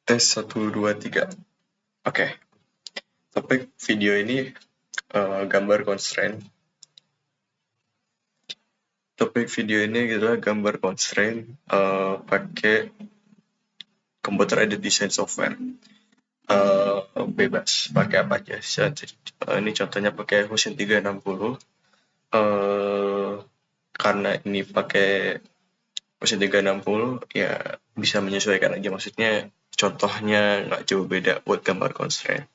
Tes 1, 2, 3. Oke, topik video ini gambar constraint. Topik video ini adalah gambar constraint pakai computer aided design software. Bebas, pakai apa aja. Ini contohnya pakai Fusion 360. Karena ini pakai Fusion 360, ya bisa menyesuaikan aja. Maksudnya contohnya nggak jauh beda buat gambar constraint.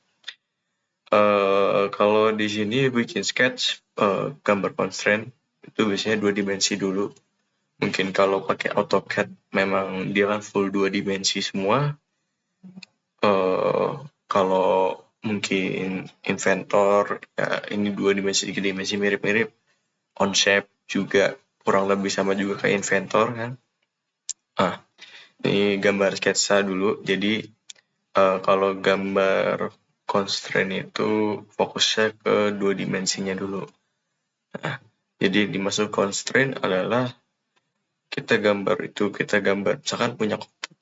Kalau di sini bikin sketch gambar constraint itu biasanya 2 dimensi dulu. Mungkin kalau pakai AutoCAD memang dia kan full 2 dimensi semua. Kalau mungkin Inventor ya ini 2 dimensi 3 dimensi mirip-mirip. OnShape juga kurang lebih sama juga kayak Inventor kan. Ini gambar sketsa dulu. Jadi kalau gambar constraint itu fokusnya ke 2 dimensinya dulu. Nah, jadi dimaksud constraint adalah kita gambar misalkan punya kotak.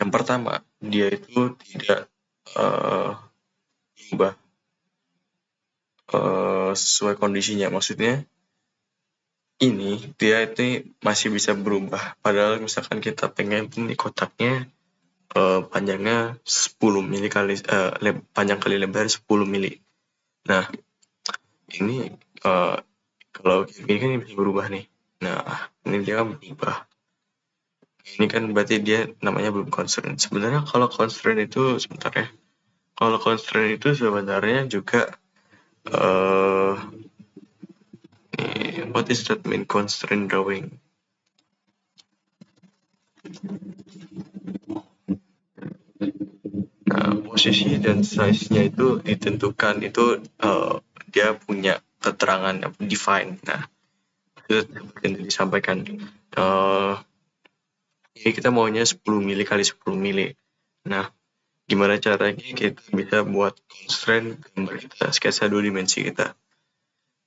Yang pertama, dia itu tidak berubah sesuai kondisinya. Maksudnya ini dia itu masih bisa berubah. Padahal misalkan kita pengen ini kotaknya panjangnya 10 mili kali panjang kali lebar 10 mili. Nah, ini kalau ini kan bisa berubah nih. Nah, ini dia kan berubah. Ini kan berarti dia namanya belum constraint. Sebenarnya kalau constraint itu sebentar ya. Kalau constraint itu sebenarnya juga what is that mean constraint drawing? Nah, posisi dan size-nya itu ditentukan, itu dia punya keterangan define. Nah, itu yang disampaikan. Ini kita maunya 10 mili kali 10 mili. Nah, gimana caranya kita bisa buat constraint gambar kita, sketsa 2 dimensi kita.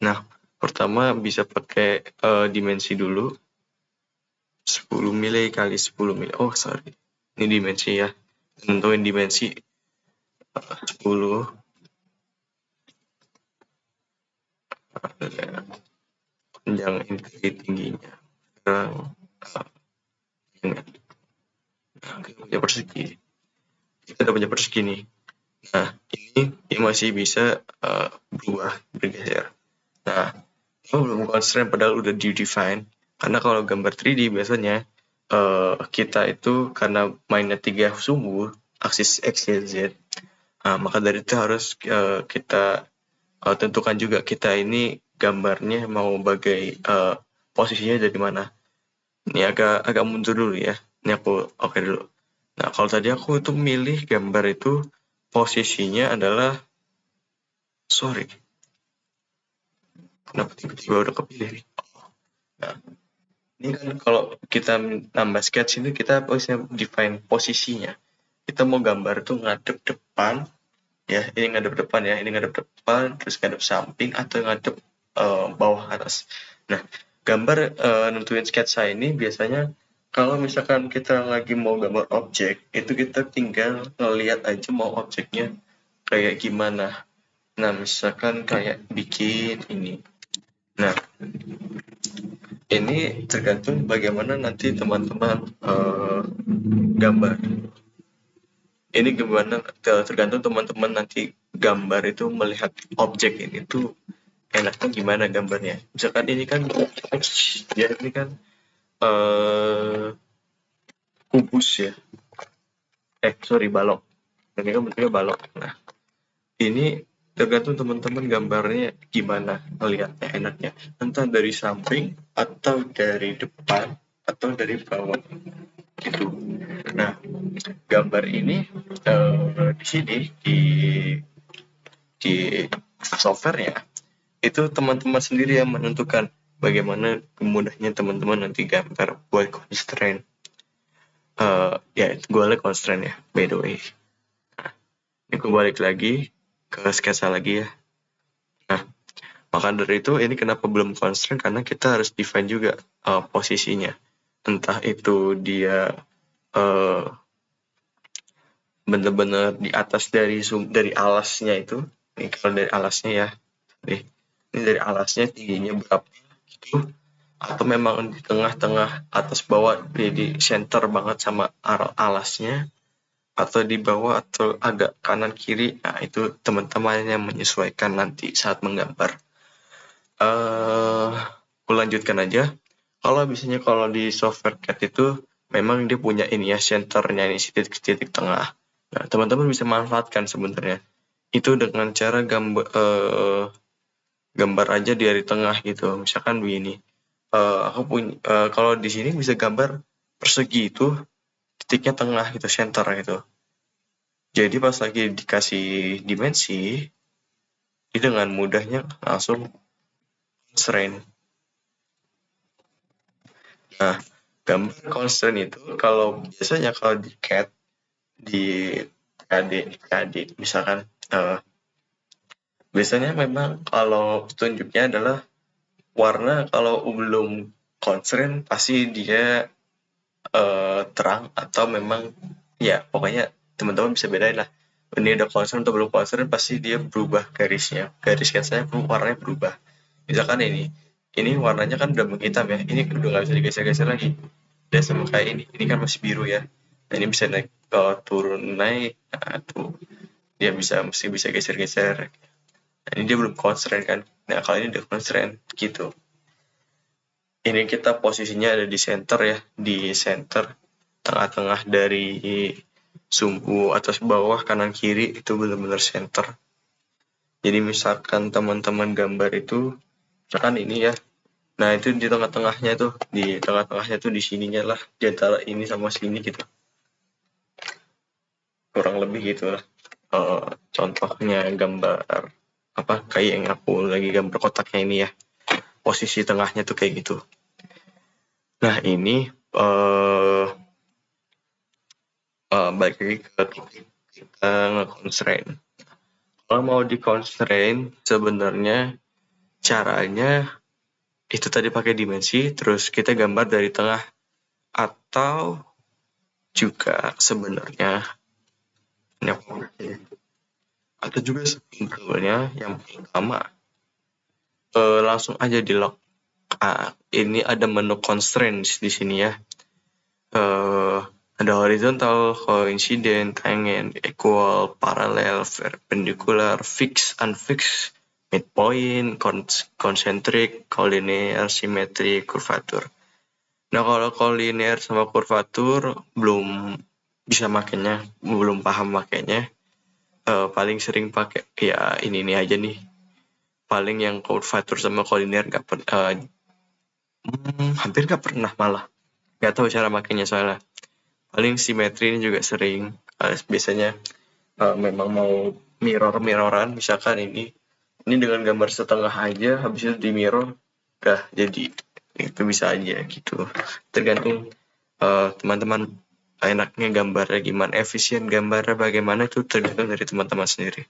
Nah, pertama bisa pakai dimensi dulu. 10 mili kali 10 mili. Oh, sorry. Ini dimensi ya. Tentuin dimensi 10. Panjang ini tingginya. Sekarang kita punya persegi. Kita udah punya persegi nih. Nah, ini masih bisa berubah, bergeser. Nah, belum constraint padahal udah di-define. Karena kalau gambar 3D biasanya kita itu karena mainnya 3 sumbu, aksis X, Y, Z. Maka dari itu harus kita tentukan juga kita ini gambarnya mau bagai posisinya dari mana. Ini agak mundur dulu ya. Ini aku oke dulu. Nah, kalau tadi aku itu milih gambar itu posisinya adalah sorry. Kenapa tiba-tiba udah kepilih nih? Nah, ini kan kalau kita nambah sketch itu kita bisa define posisinya. Kita mau gambar itu ngadep depan, ya ini ngadep depan ya, ini ngadep depan, terus ngadep samping atau ngadep bawah atas. Nah, gambar nentuin sketsa ini biasanya kalau misalkan kita lagi mau gambar objek, itu kita tinggal ngeliat aja mau objeknya kayak gimana. Nah, misalkan kayak bikin ini. Nah, ini tergantung bagaimana nanti teman-teman gambar. Ini gimana tergantung teman-teman nanti gambar itu melihat objek ini tuh enaknya gimana gambarnya. Misalkan ini kan ya ini kan kubus ya. Balok. Ini kan bentuknya balok. Nah, ini tergantung teman-teman gambarnya gimana melihatnya enaknya. Entah dari samping atau dari depan atau dari bawah gitu. Nah, gambar ini di sini di softwarenya itu teman-teman sendiri yang menentukan bagaimana mudahnya teman-teman nanti gambar buat constraint. Ya, gue like constraint ya, by the way. Nah, ini gue balik lagi ke sketsa lagi ya. Nah, maka dari itu ini kenapa belum constraint, karena kita harus define juga posisinya. Entah itu dia bener-bener di atas dari alasnya itu. Ini kalau dari alasnya ya, nih ini dari alasnya tingginya berapa gitu, atau memang di tengah-tengah atas bawah di center banget sama alasnya, atau di bawah atau agak kanan kiri. Nah itu teman-teman yang menyesuaikan nanti saat menggambar. Aku lanjutkan aja. Kalau misalnya kalau di software CAD itu memang dia punya ini ya, centernya ini titik-titik tengah. Nah teman-teman bisa manfaatkan sebenarnya itu dengan cara gambar aja dari tengah gitu. Misalkan begini, aku punya kalau di sini bisa gambar persegi itu titiknya tengah gitu, center gitu. Jadi pas lagi dikasih dimensi, ini dengan mudahnya langsung constraint. Nah, gambar constraint itu kalau biasanya kalau di CAD, di KD misalkan, biasanya memang kalau tunjuknya adalah warna kalau belum constraint pasti dia terang atau memang ya pokoknya teman-teman bisa bedain lah ini udah concern atau belum concern pasti dia berubah garis sketsanya warnanya berubah. Misalkan ini warnanya kan udah menghitam ya, ini udah nggak bisa digeser-geser lagi, dia sama kayak ini kan masih biru ya. Nah ini bisa naik turun naik, nah tuh dia mesti bisa geser-geser. Nah, ini dia belum constraint kan, nah kalau ini udah constraint gitu. Ini kita posisinya ada di center ya, di center tengah-tengah dari sumbu atas bawah kanan kiri itu benar-benar center. Jadi misalkan teman-teman gambar itu, misalkan ini ya, nah itu di tengah-tengahnya tuh, di sininya lah, di antara ini sama sini gitu, kurang lebih gitu lah. Contohnya gambar apa kayak yang aku lagi gambar kotaknya ini ya, posisi tengahnya tuh kayak gitu. Nah ini balik lagi ke topik kita nge-constraint. Kalau mau di-constraint sebenarnya caranya itu tadi pakai dimensi, terus kita gambar dari tengah, atau juga sebenarnya atau juga sebetulnya yang pertama langsung aja di lock. Ini ada menu constraints di sini ya. Ada horizontal, coincident, tangent, equal, parallel, perpendicular, fix, unfix, midpoint, concentric, collinear, symmetric, curvature. Nah kalau collinear sama curvature belum bisa makainya, belum paham makainya, paling sering pakai ya ini aja nih. Paling yang curvature sama collinear hampir nggak pernah malah. Nggak tahu cara makainya soalnya. Paling simetri ini juga sering. Biasanya memang mau mirroran, misalkan ini dengan gambar setengah aja, habis itu di mirror, udah jadi. Itu bisa aja gitu. Tergantung teman-teman enaknya gambarnya gimana, efisien gambarnya bagaimana, itu tergantung dari teman-teman sendiri.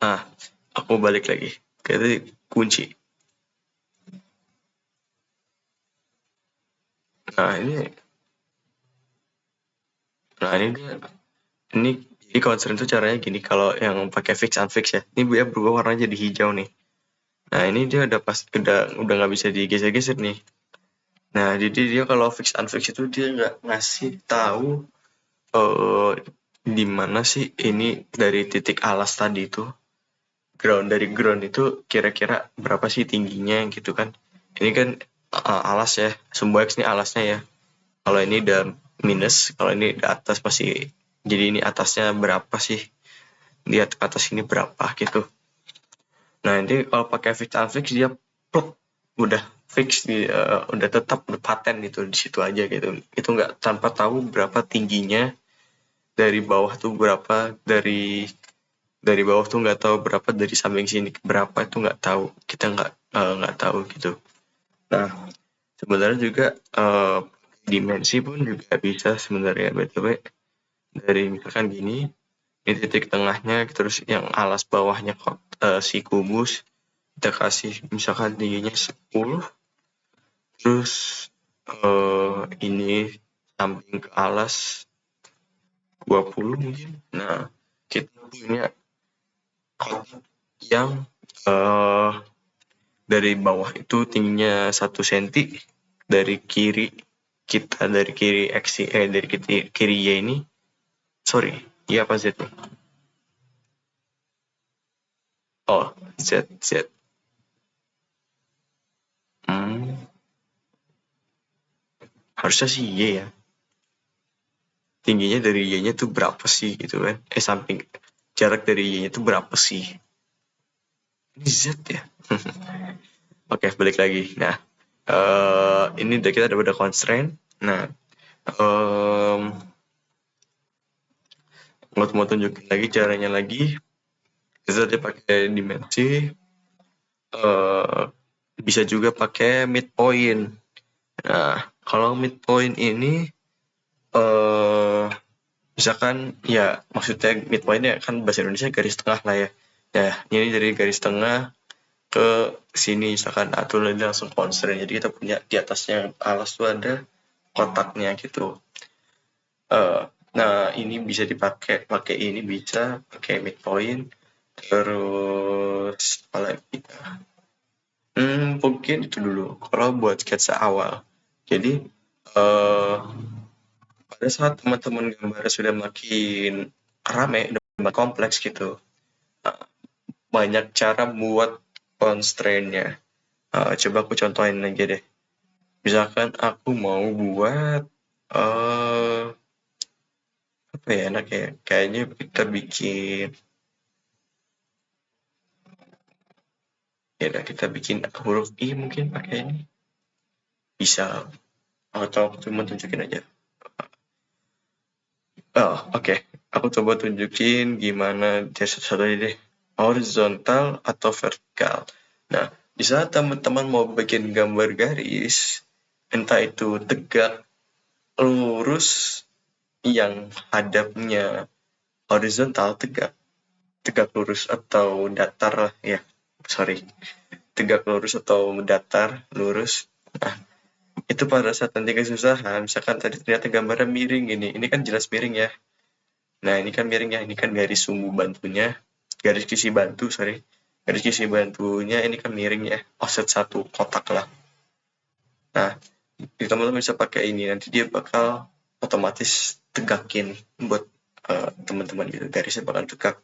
Nah, aku balik lagi. Jadi kunci. Nah ini ini jadi concern tuh caranya gini, kalau yang pakai fix unfix ya, ini dia berubah warnanya jadi hijau nih. Nah ini dia udah nggak bisa digeser-geser nih. Nah jadi dia kalau fix unfix itu dia nggak ngasih tahu di mana sih ini dari titik alas tadi itu, dari ground itu kira-kira berapa sih tingginya gitu kan. Ini kan alas ya, sumbu X ini alasnya ya. Kalau ini udah minus, kalau ini di atas masih, jadi ini atasnya berapa sih, lihat atas ini berapa gitu. Nah ini kalau pakai fix unfix dia pluk, udah fix udah tetap paten gitu di situ aja gitu. Itu nggak tanpa tahu berapa tingginya, dari bawah tuh berapa, dari bawah tuh nggak tahu berapa, dari samping sini berapa itu nggak tahu, kita nggak tahu gitu. Nah sebenarnya juga dimensi pun juga bisa sebenarnya, btw, dari misalkan gini, ini titik tengahnya, terus yang alas bawahnya si kubus kita kasih misalkan tingginya 10, terus ini samping ke alas 20 mungkin. Nah, kita punya kotak yang dari bawah itu tingginya 1 cm, dari kiri dari kiri X dari kiri Y ini, sorry, iya apa Z? Oh, Z. Hmm, harusnya sih Y ya. Tingginya dari Y-nya tuh berapa sih gitu kan? Samping jarak dari Y-nya tuh berapa sih? Ini Z ya. Oke, balik lagi. Nah, ini kita udah constraint. Nah, um, mau tunjukin lagi caranya lagi. Kita tadi pakai dimensi. Bisa juga pakai midpoint. Nah, kalau midpoint ini misalkan ya maksudnya midpoint ya kan bahasa Indonesia garis tengah lah ya. Nah, ini dari garis tengah ke sini misalkan atau langsung constraint. Jadi kita punya di atasnya alas tuh ada kotaknya gitu. Nah, ini bisa pakai ini bisa pakai midpoint. Terus apa lagi? Mungkin itu dulu kalau buat sketsa awal. Jadi pada saat teman-teman gambar sudah makin rame, udah makin kompleks gitu, banyak cara buat constraint-nya. Coba aku contohin aja deh. Misalkan aku mau buat apa ya enak ya? Kayaknya kita bikin huruf I mungkin pakai ini. Bisa. Atau aku cuma tunjukin aja. Oh, oke. Aku coba tunjukin gimana dia satu-satu aja deh. Horizontal atau vertikal. Nah, di saat teman-teman mau bikin gambar garis, entah itu tegak, lurus, yang hadapnya horizontal tegak lurus atau datar lah ya. Sorry. Tegak lurus atau datar, lurus. Nah, itu pada saat nanti kesusahan, misalkan tadi ternyata gambarnya miring ini kan jelas miring ya. Nah, ini kan miring ya, ini kan garis sumbu bantunya, garis kisi bantu, sorry. Garis kisi bantunya ini kan miring ya, offset 1 kotak lah. Nah, teman-teman bisa pakai ini, nanti dia bakal otomatis tegakin buat teman-teman gitu, garisnya bakal tegak.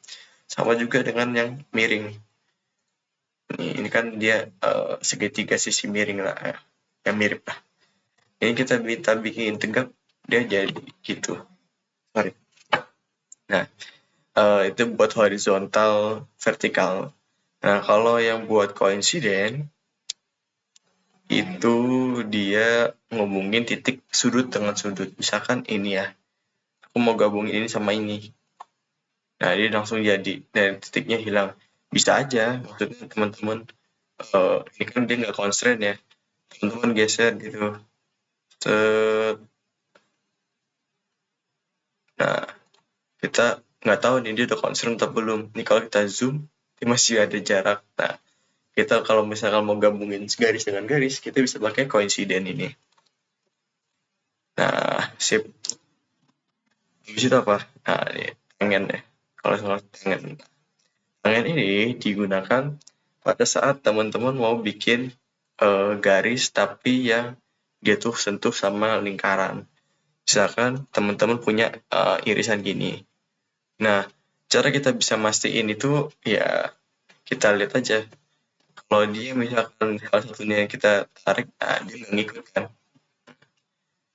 Sama juga dengan yang miring. Ini kan dia segitiga sisi miring lah, yang mirip lah. Ini kita bikin tegak, dia jadi gitu. Sorry. Nah, itu buat horizontal, vertikal. Nah, kalau yang buat coincident, itu dia ngomongin titik sudut dengan sudut. Misalkan ini ya, aku mau gabungin ini sama ini. Nah, dia langsung jadi, dan titiknya hilang. Bisa aja, maksudnya teman-teman, ini kan dia nggak constraint ya. Teman-teman geser gitu. Set. Nah, kita nggak tahu nih dia udah constraint atau belum. Ini kalau kita zoom, dia masih ada jarak. Nah, kita kalau misalkan mau gabungin garis dengan garis, kita bisa pakai coincident ini. Nah, sip. Habis itu apa? Nah, ini tangan ya. Kalau soal tangan ini digunakan pada saat teman-teman mau bikin garis tapi yang dia tuh sentuh sama lingkaran. Misalkan teman-teman punya irisan gini. Nah, cara kita bisa mastiin itu ya kita lihat aja. Kalau dia misalkan salah satunya yang kita tarik, nah dia nggak ngikut kan.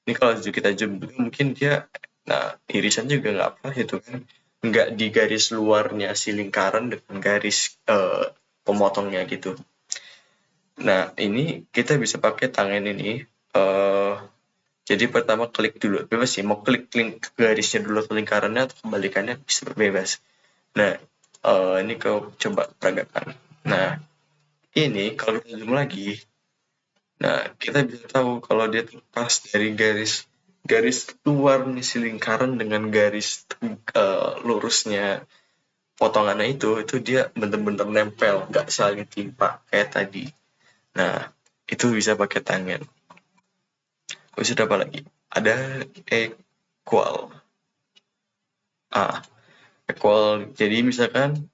Ini kalau kita zoom dulu mungkin dia, nah irisan juga nggak apa gitu kan. Nggak di garis luarnya si lingkaran dengan garis pemotongnya gitu. Nah, ini kita bisa pakai tangan ini. Jadi pertama klik dulu, bebas sih. Mau klik link garisnya dulu atau lingkarannya atau kebalikannya bisa bebas. Nah, ini kau coba peragakan. Nah, ini kalau kita zoom lagi, nah kita bisa tahu kalau dia terlepas dari garis luar nih si lingkaran dengan garis lurusnya potongannya itu dia bener-bener nempel, nggak saling timpa kayak tadi. Nah, itu bisa pakai tangan. Terus ada apa lagi? Ada equal. equal. Jadi misalkan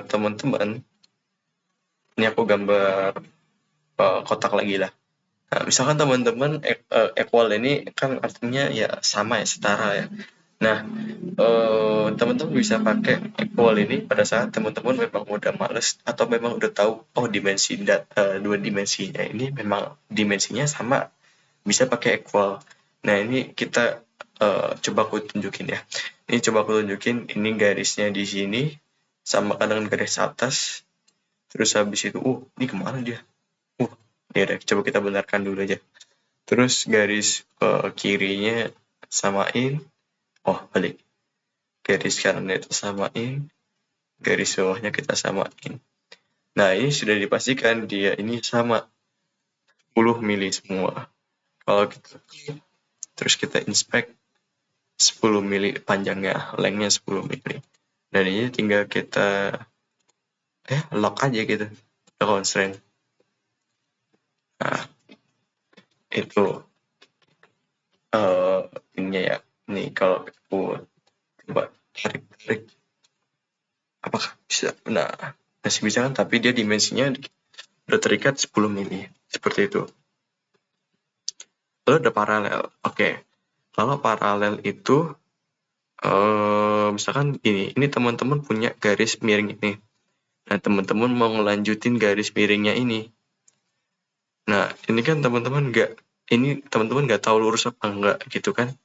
teman-teman, ini aku gambar kotak lagi lah. Nah, misalkan teman-teman equal ini kan artinya ya sama ya, setara ya. Nah, teman-teman bisa pakai equal ini pada saat teman-teman memang udah males atau memang udah tahu, oh dua dimensinya ini memang dimensinya sama, bisa pakai equal. Nah, ini kita coba aku tunjukin ya. Ini coba aku tunjukin, ini garisnya di sini sama dengan garis atas. Terus habis itu, ini kemana dia? Ya udah, coba kita benarkan dulu aja. Terus garis kirinya samain, balik. Garis kanannya itu samain, garis bawahnya kita samain. Nah, ini sudah dipastikan dia ini sama 10 mili semua. Kalau kita klik, terus kita inspect 10 mili panjangnya, lengthnya 10 mili. Dan ini tinggal kita lock aja gitu, ke constraint. Nah, itu ininya ya. Nih kalau aku coba tarik, apakah bisa? Nah, masih bisa kan, tapi dia dimensinya udah terikat 10 mili, seperti itu. Lalu ada paralel. Oke. Kalau paralel itu misalkan ini teman-teman punya garis miring ini. Nah, teman-teman mau ngelanjutin garis miringnya ini. Nah, ini kan teman-teman nggak tahu lurus apa enggak gitu kan.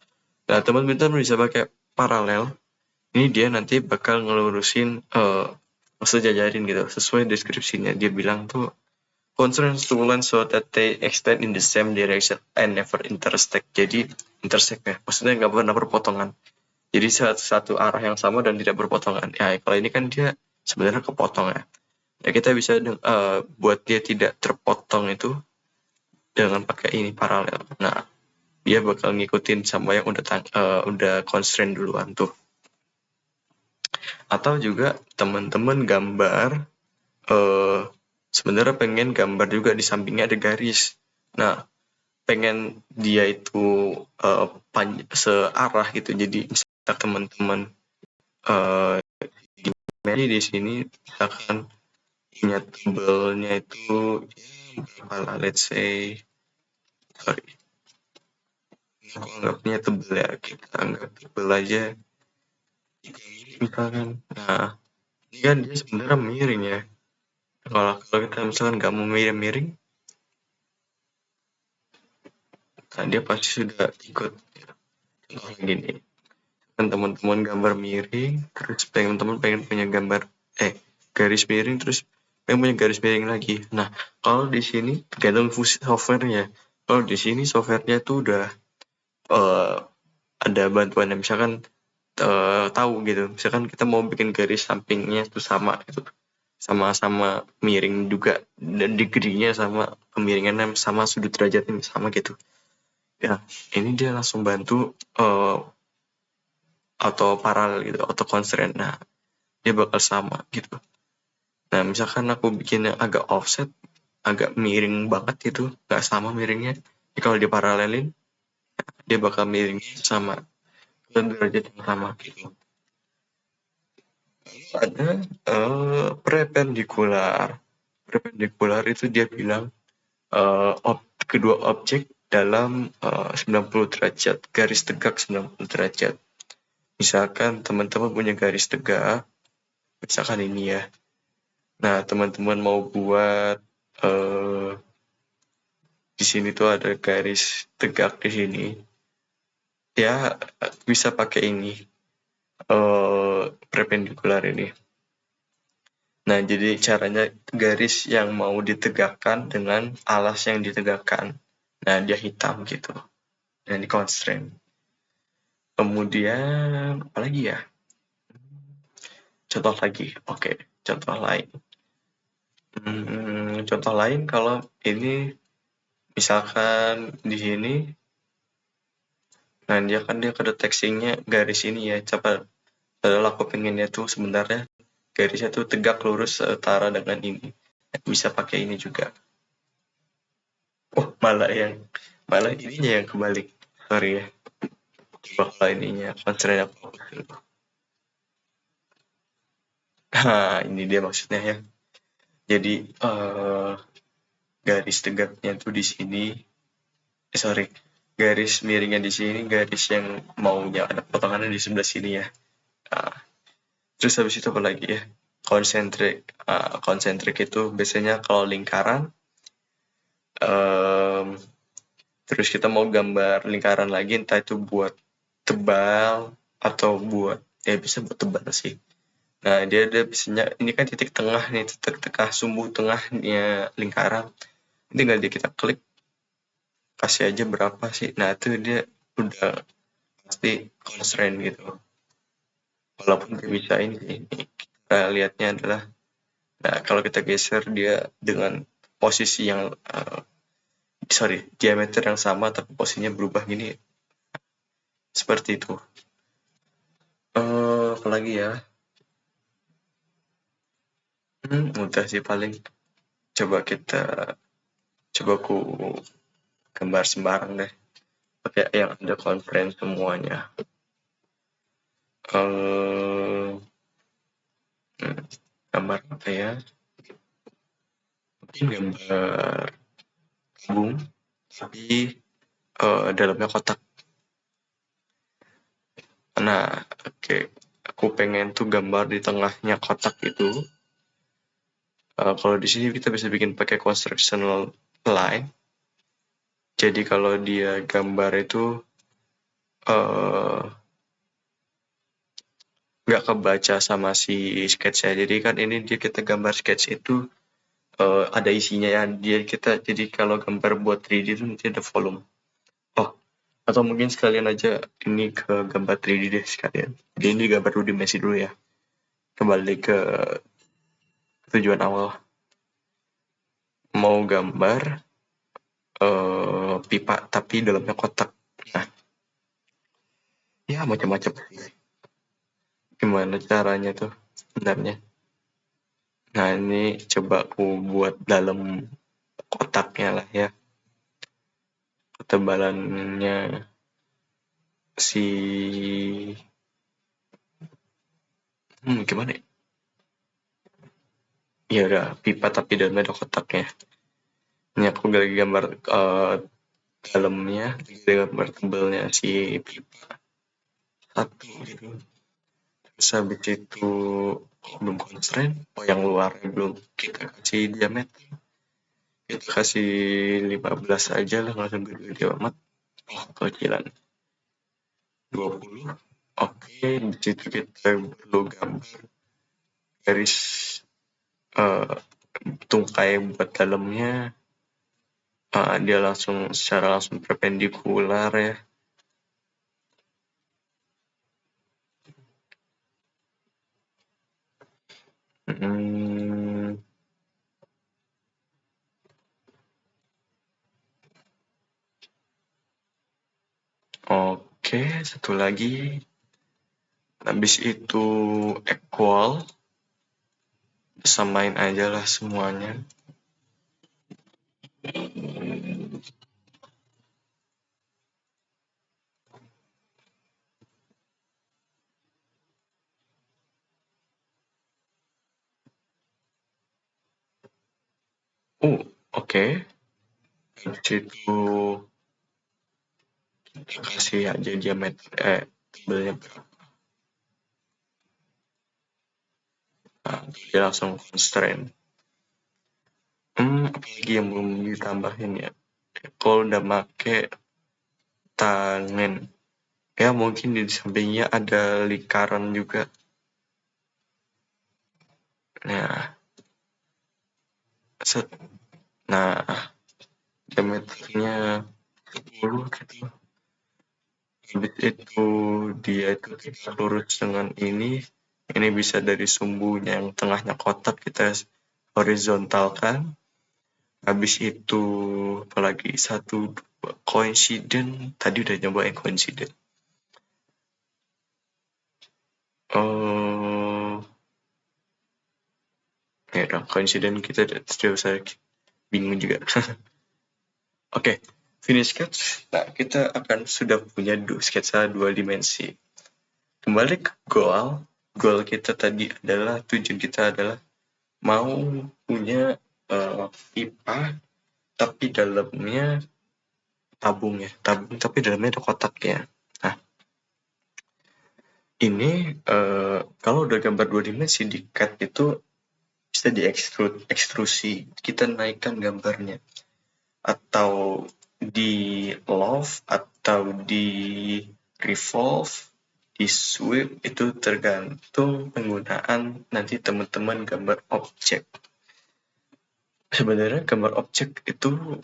Nah, teman-teman bisa pakai paralel. Ini dia nanti bakal ngelurusin sejajarin gitu, sesuai deskripsinya. Dia bilang tuh constraints to line so that they extend in the same direction and never intersect. Jadi intersect ya, maksudnya nggak pernah berpotongan. Jadi satu arah yang sama dan tidak berpotongan. Ya, kalau ini kan dia sebenarnya kepotong ya. Ya kita bisa buat dia tidak terpotong itu dengan pakai ini paralel. Nah, dia bakal ngikutin sama yang udah constraint duluan tuh. Atau juga teman-teman gambar sebenarnya pengen gambar juga di sampingnya ada garis. Nah, pengen dia itu searah gitu. Jadi misalnya teman-teman di sini misalkan punya tebelnya itu berapa lah, let's say, sorry, aku anggapnya tebel ya, kita anggap tebel aja misalkan. Nah, ini kan dia sebenarnya miring ya. Kalau kita misalkan nggak mau miring, nah dia pasti sudah ikut. Contoh gini, kan teman-teman gambar miring, terus teman-teman pengen punya gambar garis miring, terus pengen punya garis miring lagi. Nah, kalau di sini tergantung fungsi softwarenya. Kalau di sini softwarenya tuh udah ada bantuan yang misalkan tahu gitu. Misalkan kita mau bikin garis sampingnya tuh sama gitu, sama-sama miring juga, dan degree-nya sama, kemiringannya sama, sudut derajatnya sama gitu. Ya, ini dia langsung bantu atau paralel gitu, auto constraint. Nah, dia bakal sama gitu. Nah, misalkan aku bikin yang agak offset, agak miring banget gitu, nggak sama miringnya. Jadi kalau diparalelin, dia bakal miringnya sama, dan derajat yang sama gitu. Ada perpendikular. Perpendikular itu dia bilang kedua objek dalam 90 derajat, garis tegak 90 derajat. Misalkan teman-teman punya garis tegak, misalkan ini ya. Nah, teman-teman mau buat di sini tuh ada garis tegak di sini. Ya, bisa pakai ini perpendikular ini. Nah, jadi caranya garis yang mau ditegakkan dengan alas yang ditegakkan. Nah, dia hitam gitu. Nah, ini constraint. Kemudian, apa lagi ya? Contoh lagi. Oke, contoh lain. Contoh lain kalau ini misalkan di sini, nah dia kedeteksinya garis ini ya, coba padahal aku pengennya tuh sebenarnya garisnya tuh tegak lurus setara dengan ini. Bisa pakai ini juga. Malah ininya yang kebalik. Sorry ya. Coba kalau ininya constraint apa? Nah, ini dia maksudnya ya. Jadi garis tegaknya tuh di sini, sorry, garis miringnya di sini, garis yang maunya ada potongannya di sebelah sini ya. Nah, terus habis itu apa lagi ya? Konsentrik itu biasanya kalau lingkaran, em, terus kita mau gambar lingkaran lagi, entah itu buat tebal atau buat ya bisa buat tebal sih. Nah, dia ada biasanya ini kan titik tengah nih, titik tengah sumbu tengahnya lingkaran. Tinggal dia kita klik, kasih aja berapa sih. Nah, itu dia udah pasti constraint gitu. Walaupun dia bisa ini, kita lihatnya adalah, nah kalau kita geser dia dengan posisi yang, diameter yang sama tapi posisinya berubah gini, seperti itu. Apalagi ya? Mudah sih paling. Coba kita, coba aku gambar sembarang deh. Pakai yang ada constraint semuanya. Eh, gambar apa ya? Mungkin gambar tabung, tapi dalamnya kotak. Nah, oke. Aku pengen tuh gambar di tengahnya kotak itu. Kalau di sini kita bisa bikin pakai constructional line. Jadi kalau dia gambar itu nggak kebaca sama si sketch ya. Jadi kan ini dia kita gambar sketch itu ada isinya ya. Jadi kalau gambar buat 3D itu nanti ada volume. Oh, atau mungkin sekalian aja ini ke gambar 3D deh sekalian. Jadi ini gambar 2 dimensi dulu ya. Kembali ke tujuan awal. Mau gambar pipa tapi dalamnya kotak. Nah, ya macam-macam sih. Gimana caranya tuh sebenarnya? Nah, ini coba aku buat dalam kotaknya lah ya. Ketebalannya si gimana ya? Ya udah pipa tapi dalamnya ada kotaknya. Ini aku lagi gambar dalamnya, gambar tebelnya si pipa satu gitu. Terus habis itu belum constraint, yang luarnya belum kita kasih diameter. Kita kasih 15 aja lah, nggak sampai gede amat. Oh, kecilan. 20. Oke, di situ kita perlu gambar garis tungkai buat dalamnya. Dia secara langsung perpendikular ya. Oke, satu lagi. Habis itu equal. Samain aja lah semuanya. Oke. Habis itu kita kasih aja diameter tebelnya berapa. Nah, dia langsung constraint. Apalagi yang belum ditambahin ya. Kalau udah make tangan, ya mungkin di sampingnya ada lingkaran juga. Nah, nah diameternya 10 gitu. Habis itu dia itu kita lurus dengan ini bisa dari sumbunya yang tengahnya kotak kita horizontalkan. Habis itu apalagi satu dua coincident, tadi udah nyobain coincident. Ya udah coincident kita sudah usah bingung juga. Oke, finish sketch. Nah, kita akan sudah punya sketsa 2 dimensi. Kembali ke goal, goal kita tadi adalah, tujuan kita adalah mau punya pipa tapi dalamnya tabung ya, tabung tapi dalamnya ada kotaknya. Nah, ini kalau udah gambar 2 dimensi di CAD itu bisa ekstrusi, kita naikkan gambarnya, atau di loft atau di revolve, di sweep, itu tergantung penggunaan nanti teman-teman gambar objek. Sebenarnya gambar objek itu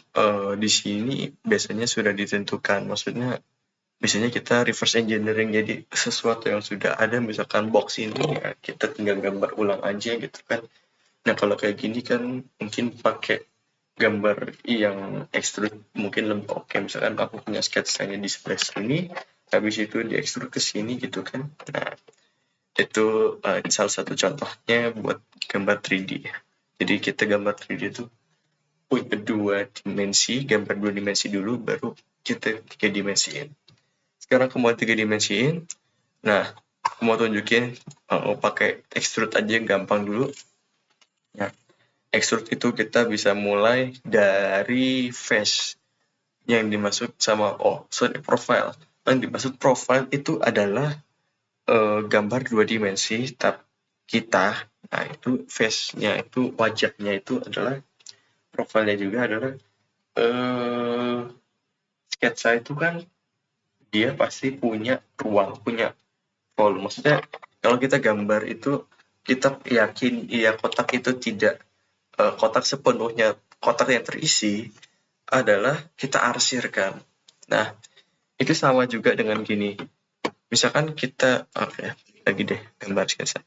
di sini biasanya sudah ditentukan, maksudnya biasanya kita reverse engineering, jadi sesuatu yang sudah ada, misalkan box ini ya kita tinggal gambar ulang aja gitu kan. Nah kalau kayak gini kan mungkin pakai gambar yang extrude mungkin lebih oke. Misalkan aku punya sketsanya di sebelah sini, habis itu di extrude ke sini gitu kan. Nah itu salah satu contohnya buat gambar 3D. Jadi kita gambar 3D itu punya 2 dimensi, gambar 2 dimensi dulu, baru kita 3 dimensiin. Sekarang aku mau 3 dimensiin. Nah, aku mau tunjukin pakai extrude aja gampang dulu. Nah, extrude itu kita bisa mulai dari face yang dimaksud sama profile. Yang dimaksud profile itu adalah gambar 2 dimensi kita. Nah, itu face-nya itu, wajahnya itu adalah, profilnya juga adalah sketsa itu kan dia pasti punya ruang, punya volume. Maksudnya kalau kita gambar itu kita yakin kotak itu tidak kotak sepenuhnya kotak yang terisi, adalah kita arsirkan. Nah, itu sama juga dengan gini. Misalkan kita lagi deh gambar sketsa.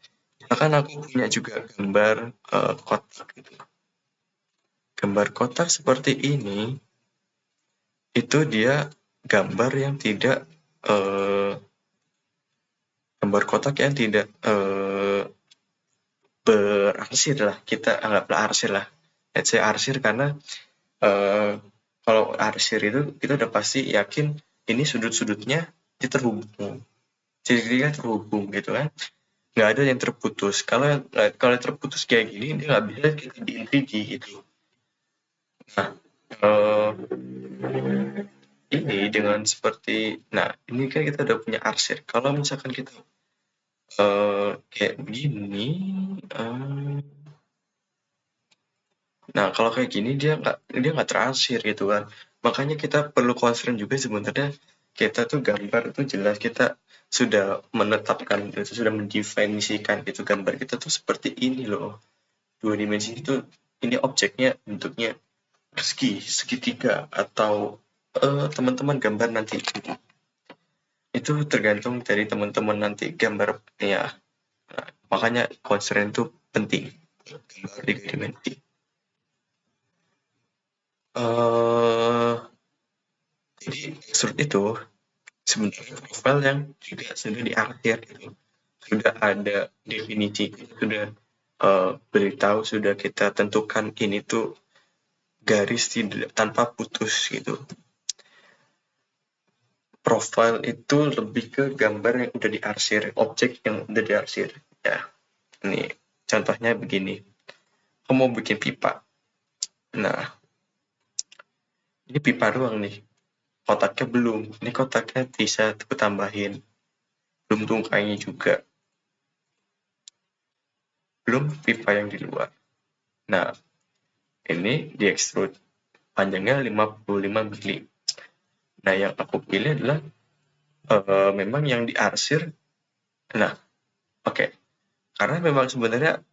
Misalkan aku punya juga gambar kotak gitu. Gambar kotak seperti ini itu dia gambar yang tidak gambar kotak yang tidak berarsir lah, kita anggaplah arsir lah. Let's say arsir karena kalau arsir itu kita udah pasti yakin ini sudut-sudutnya terhubung, jadi terhubung gitu kan, nggak ada yang terputus. Kalau terputus kayak gini, dia nggak bisa kita di 3D gitu. Nah, ini dengan seperti, nah ini kan kita udah punya arsir. Kalau misalkan kita kayak begini, nah kalau kayak gini dia nggak terarsir gitu kan. Makanya kita perlu concern juga sebenarnya, kita tuh gambar tuh jelas kita sudah menetapkan, sudah mendefinisikan gitu, gambar kita tuh seperti ini loh. 2 dimensi itu, ini objeknya bentuknya segitiga, atau teman-teman gambar nanti gitu. Itu tergantung dari teman-teman nanti gambar ya. Nah, makanya concern itu penting, gambar 3 dimensi. Jadi extrude itu sebenarnya profil yang juga sudah diarsir gitu. Sudah ada definisi, sudah beritahu, sudah kita tentukan ini tuh garis tidak tanpa putus gitu. Profil itu lebih ke gambar yang udah diarsir, objek yang udah diarsir. Ya, ini contohnya begini. Kamu mau bikin pipa. Nah, ini pipa doang nih. Kotaknya belum. Ini kotaknya bisa aku tambahin. Belum tungkainya juga. Belum pipa yang di luar. Nah, ini di extrude. Panjangnya 55 mili. Nah, yang aku pilih adalah memang yang diarsir. Nah, oke. Karena memang sebenarnya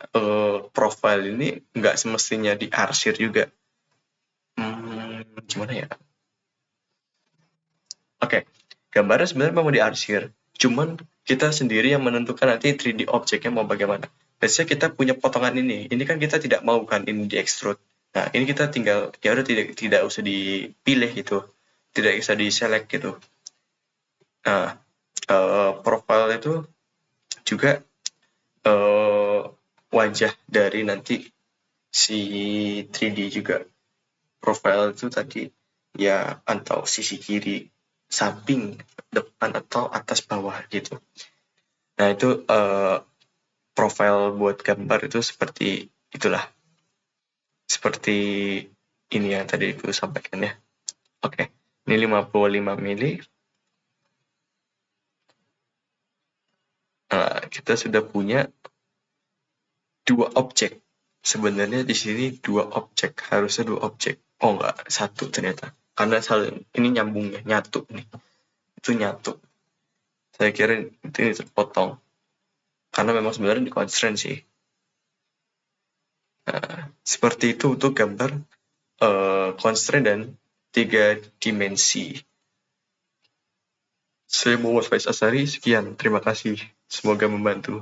profile ini nggak semestinya diarsir juga. Gimana ya? Oke, gambarnya sebenarnya mau diarsir. Cuman kita sendiri yang menentukan nanti 3D objeknya mau bagaimana. Biasanya kita punya potongan ini kan kita tidak mau kan ini di extrude. Nah, ini kita tinggal, ya udah tidak usah dipilih gitu. Tidak bisa di-select gitu. Nah, profile itu juga wajah dari nanti si 3D juga. Profile itu tadi ya atau sisi kiri, samping, depan, atau atas bawah gitu. Nah itu profile buat gambar itu seperti itulah. Seperti ini yang tadi aku sampaikan ya. Oke, ini 55 mili. Kita sudah punya dua objek. Sebenarnya di sini dua objek, harusnya dua objek. Oh enggak, satu ternyata. Karena ini nyambung ya, nyatu nih. Itu nyatu. Saya kira ini terpotong. Karena memang sebenarnya di constraint sih. Seperti itu untuk gambar constraint dan 3 dimensi. Saya Muhammad Faiz Asari, sekian. Terima kasih. Semoga membantu.